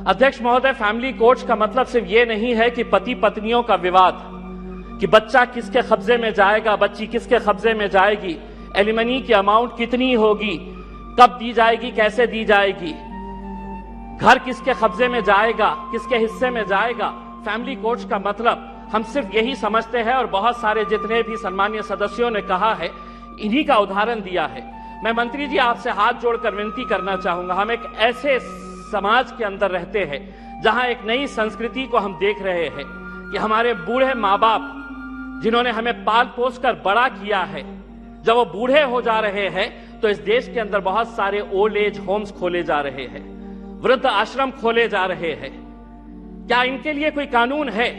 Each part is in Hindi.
अध्यक्ष महोदय, फैमिली कोर्ट्स का मतलब सिर्फ ये नहीं है कि पति पत्नियों का विवाद, कि बच्चा किसके कब्जे में जाएगा, बच्ची किसके कब्जे में जाएगी, एलिमनी की अमाउंट कितनी होगी, कब दी जाएगी, कैसे दी जाएगी, घर किसके कब्जे में जाएगा, किसके हिस्से में जाएगा। फैमिली कोर्ट्स का मतलब हम सिर्फ यही समझते हैं, और बहुत सारे जितने भी सम्मानीय सदस्यों ने कहा है, इन्हीं का उदाहरण दिया है। मैं मंत्री जी आपसे हाथ जोड़कर विनती करना चाहूंगा, हम एक ऐसे समाज के अंदर रहते हैं जहां एक नई संस्कृति को हम देख रहे हैं कि हमारे बूढ़े माँ बाप जिन्होंने हमें पाल पोस कर बड़ा किया है, जब वो बूढ़े हो जा रहे हैं तो इस देश के अंदर बहुत सारे ओल्ड एज होम्स खोले जा रहे हैं, वृद्ध आश्रम खोले जा रहे हैं। क्या इनके लिए कोई कानून है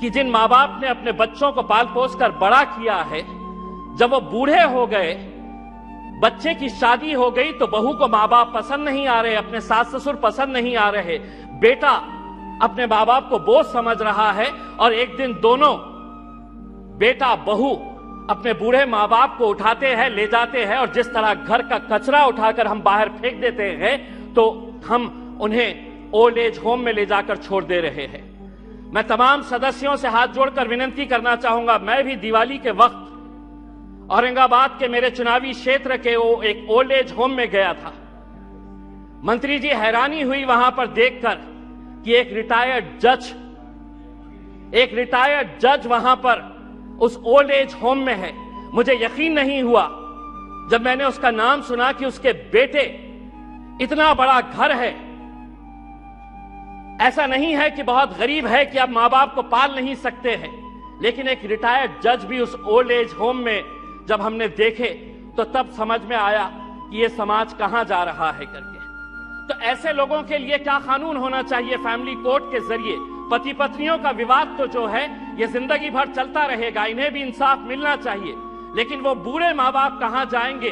कि जिन माँ बाप ने अपने बच्चों को पाल पोस कर बड़ा किया है, जब वो बूढ़े हो गए, बच्चे की शादी हो गई तो बहू को माँ बाप पसंद नहीं आ रहे, अपने सास ससुर पसंद नहीं आ रहे, बेटा अपने माँ बाप को बोझ समझ रहा है, और एक दिन दोनों बेटा बहू अपने बूढ़े माँ बाप को उठाते हैं, ले जाते हैं, और जिस तरह घर का कचरा उठाकर हम बाहर फेंक देते हैं, तो हम उन्हें ओल्ड एज होम में ले जाकर छोड़ दे रहे हैं। मैं तमाम सदस्यों से हाथ जोड़कर विनती करना चाहूंगा, मैं भी दिवाली के वक्त औरंगाबाद के मेरे चुनावी क्षेत्र के वो एक ओल्ड एज होम में गया था। मंत्री जी, हैरानी हुई वहां पर देखकर कि एक रिटायर्ड जज वहां पर उस ओल्ड एज होम में है। मुझे यकीन नहीं हुआ जब मैंने उसका नाम सुना कि उसके बेटे इतना बड़ा घर है। ऐसा नहीं है कि बहुत गरीब है कि आप मां बाप को पाल नहीं सकते हैं, लेकिन एक रिटायर्ड जज भी उस ओल्ड एज होम में जब हमने देखे तो तब समझ में आया कि ये समाज कहां जा रहा है करके। तो ऐसे लोगों के लिए क्या कानून होना चाहिए फैमिली कोर्ट के जरिए? पति पत्नियों का विवाद तो जो है ये जिंदगी भर चलता रहेगा, इन्हें भी इंसाफ मिलना चाहिए, लेकिन वो बूढ़े माँ बाप कहां जाएंगे?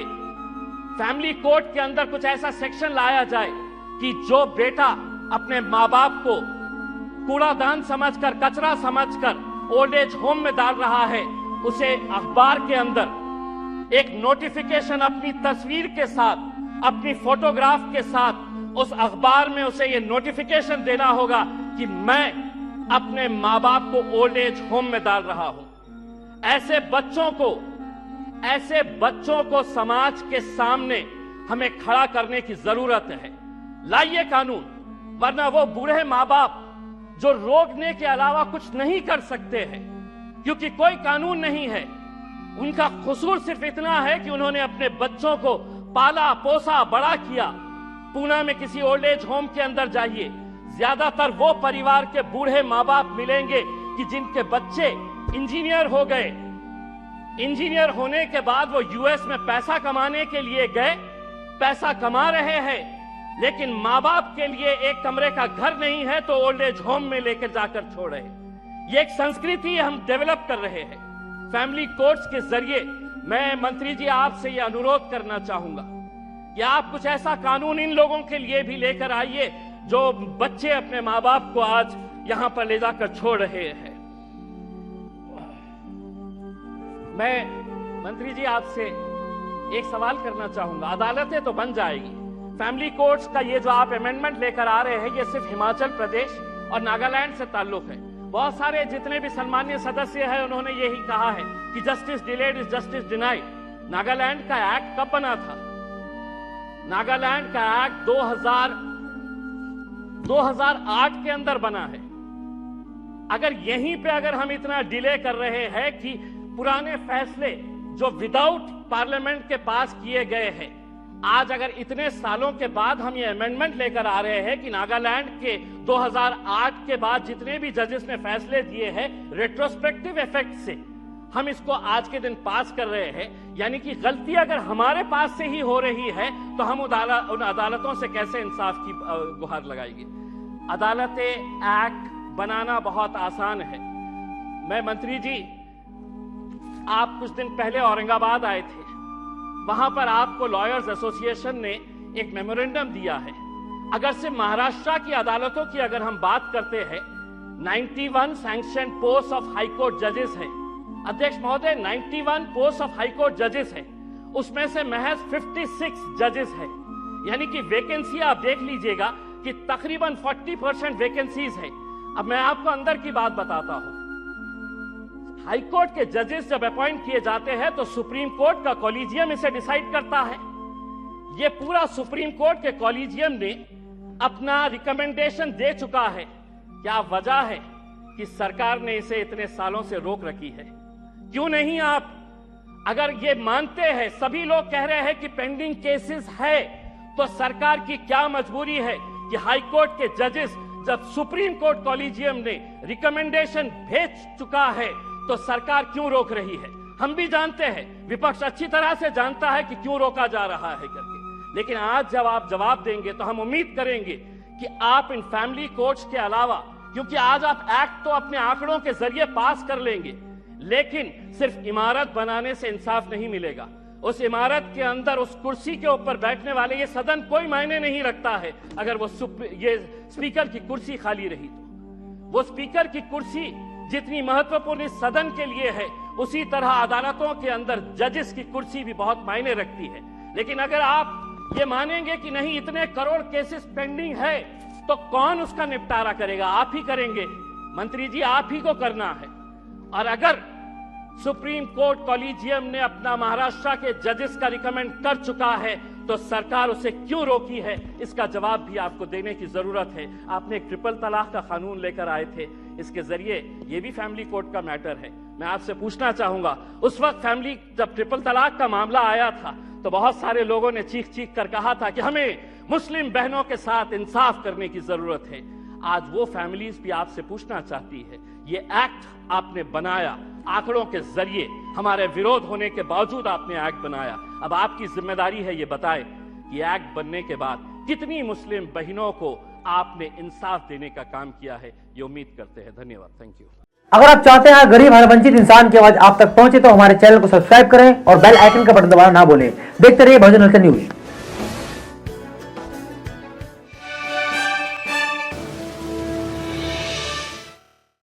फैमिली कोर्ट के अंदर कुछ ऐसा सेक्शन लाया जाए कि जो बेटा अपने माँ बाप को कूड़ादान समझकर, कचरा समझकर ओल्ड एज होम में डाल रहा है, उसे अखबार के अंदर एक नोटिफिकेशन अपनी तस्वीर के साथ, अपनी फोटोग्राफ के साथ उस अखबार में उसे ये नोटिफिकेशन देना होगा कि मैं अपने माँ बाप को ओल्ड एज होम में डाल रहा हूं। ऐसे बच्चों को समाज के सामने हमें खड़ा करने की जरूरत है। लाइए कानून, वरना वो बूढ़े माँ बाप जो रोकने के अलावा कुछ नहीं कर सकते हैं, क्योंकि कोई कानून नहीं है, उनका कसूर सिर्फ इतना है कि उन्होंने अपने बच्चों को पाला पोसा बड़ा किया। पूना में किसी ओल्ड एज होम के अंदर जाइए, ज्यादातर वो परिवार के बूढ़े माँ बाप मिलेंगे कि जिनके बच्चे इंजीनियर हो गए। इंजीनियर होने के बाद वो यूएस में पैसा कमाने के लिए गए, पैसा कमा रहे हैं, लेकिन माँ बाप के लिए एक कमरे का घर नहीं है तो ओल्ड एज होम में लेकर जाकर छोड़ रहे। ये एक संस्कृति हम डेवलप कर रहे हैं। फैमिली कोर्ट्स के जरिए मैं मंत्री जी आपसे यह अनुरोध करना चाहूंगा कि आप कुछ ऐसा कानून इन लोगों के लिए भी लेकर आइए जो बच्चे अपने माँ बाप को आज यहां पर ले जाकर छोड़ रहे हैं। मैं मंत्री जी आपसे एक सवाल करना चाहूंगा, अदालतें तो बन जाएगी, फैमिली कोर्ट्स का ये जो आप अमेंडमेंट लेकर आ रहे हैं, ये सिर्फ हिमाचल प्रदेश और नागालैंड से ताल्लुक है। बहुत सारे जितने भी सम्मानीय सदस्य हैं उन्होंने यही कहा है कि justice delayed is justice denied. Nagaland का एक्ट कब बना था? नागालैंड का एक्ट 2008 के अंदर बना है। अगर यहीं पे अगर हम इतना डिले कर रहे हैं कि पुराने फैसले जो विदाउट पार्लियामेंट के पास किए गए हैं, आज अगर इतने सालों के बाद हम ये अमेंडमेंट लेकर आ रहे हैं कि नागालैंड के 2008 के बाद जितने भी जजेस ने फैसले दिए हैं रेट्रोस्पेक्टिव इफेक्ट से हम इसको आज के दिन पास कर रहे हैं, यानी कि गलती अगर हमारे पास से ही हो रही है तो हम उन अदालतों से कैसे इंसाफ की गुहार लगाएगी? अदालतें एक्ट बनाना बहुत आसान है। मैं मंत्री जी, आप कुछ दिन पहले औरंगाबाद आए थे, वहां पर आपको लॉयर्स एसोसिएशन ने एक मेमोरेंडम दिया है। अगर से महाराष्ट्र की अदालतों की अगर हम बात करते हैं, 91 sanction post of high court जजेस हैं। अध्यक्ष महोदय, 91 पोस्ट ऑफ हाई कोर्ट जजेस हैं, उसमें से महज 56 जजेस हैं, यानी कि वैकेंसी आप देख लीजिएगा कि तकरीबन 40% वैकेंसीज है। अब मैं आपको अंदर की बात बताता हूं। हाईकोर्ट के जजेस जब अपॉइंट किए जाते हैं तो सुप्रीम कोर्ट का कॉलेजियम इसे डिसाइड करता है। यह पूरा सुप्रीम कोर्ट के कॉलेजियम ने अपना रिकमेंडेशन दे चुका है। क्या वजह है कि सरकार ने इसे इतने सालों से रोक रखी है? क्यों नहीं? आप अगर ये मानते हैं, सभी लोग कह रहे हैं कि पेंडिंग केसेस है, तो सरकार की क्या मजबूरी है कि हाईकोर्ट के जजेस जब सुप्रीम कोर्ट कॉलेजियम ने रिकमेंडेशन भेज चुका है तो सरकार क्यों रोक रही है? हम भी जानते हैं, विपक्ष अच्छी तरह से जानता है कि क्यों रोका जा रहा है करके, लेकिन आज जब आप जवाब देंगे तो हम उम्मीद करेंगे कि आप इन फैमिली कोर्ट्स के अलावा, क्योंकि आज आप एक्ट तो अपने आंकड़ों के जरिए पास कर लेंगे, लेकिन सिर्फ इमारत बनाने से इंसाफ नहीं मिलेगा। उस इमारत के अंदर उस कुर्सी के ऊपर बैठने वाले, ये सदन कोई मायने नहीं रखता है अगर वो ये स्पीकर की कुर्सी खाली रही तो। वो स्पीकर की कुर्सी जितनी महत्वपूर्ण इस सदन के लिए है, उसी तरह अदालतों के अंदर जजेस की कुर्सी भी बहुत मायने रखती है। लेकिन अगर आप ये मानेंगे कि नहीं, इतने करोड़ केसेस पेंडिंग है, तो कौन उसका निपटारा करेगा? आप ही करेंगे मंत्री जी, आप ही को करना है। और अगर सुप्रीम कोर्ट कॉलेजियम ने अपना महाराष्ट्र के जजेस का रिकमेंड कर चुका है तो सरकार उसे क्यों रोकी है, इसका जवाब भी आपको देने की जरूरत है। आपने एक ट्रिपल तलाक का कानून लेकर आए थे, इसके जरिए ये भी फैमिली कोर्ट का मैटर है। मैं आपसे पूछना चाहूंगा, उस वक्त फैमिली जब ट्रिपल तलाक का मामला आया था तो बहुत सारे लोगों ने चीख चीख कर कहा था कि हमें मुस्लिम बहनों के साथ इंसाफ करने की जरूरत है। आज वो फैमिलीज भी आपसे पूछना चाहती है, ये एक्ट आपने बनाया आंकड़ों के जरिए, हमारे विरोध होने के बावजूद आपने एक्ट बनाया। अब आपकी जिम्मेदारी है ये बताएं कि एक्ट बनने के बाद कितनी मुस्लिम बहनों को आपने इंसाफ देने का काम किया है, ये उम्मीद करते हैं। धन्यवाद, थैंक यू। अगर आप चाहते हैं गरीब हर वंचित इंसान की आवाज आप तक पहुंचे तो हमारे चैनल को सब्सक्राइब करें और बेल आइकन का बटन दबाना ना भूलें। देखते रहिए बहुजन हलचल न्यूज।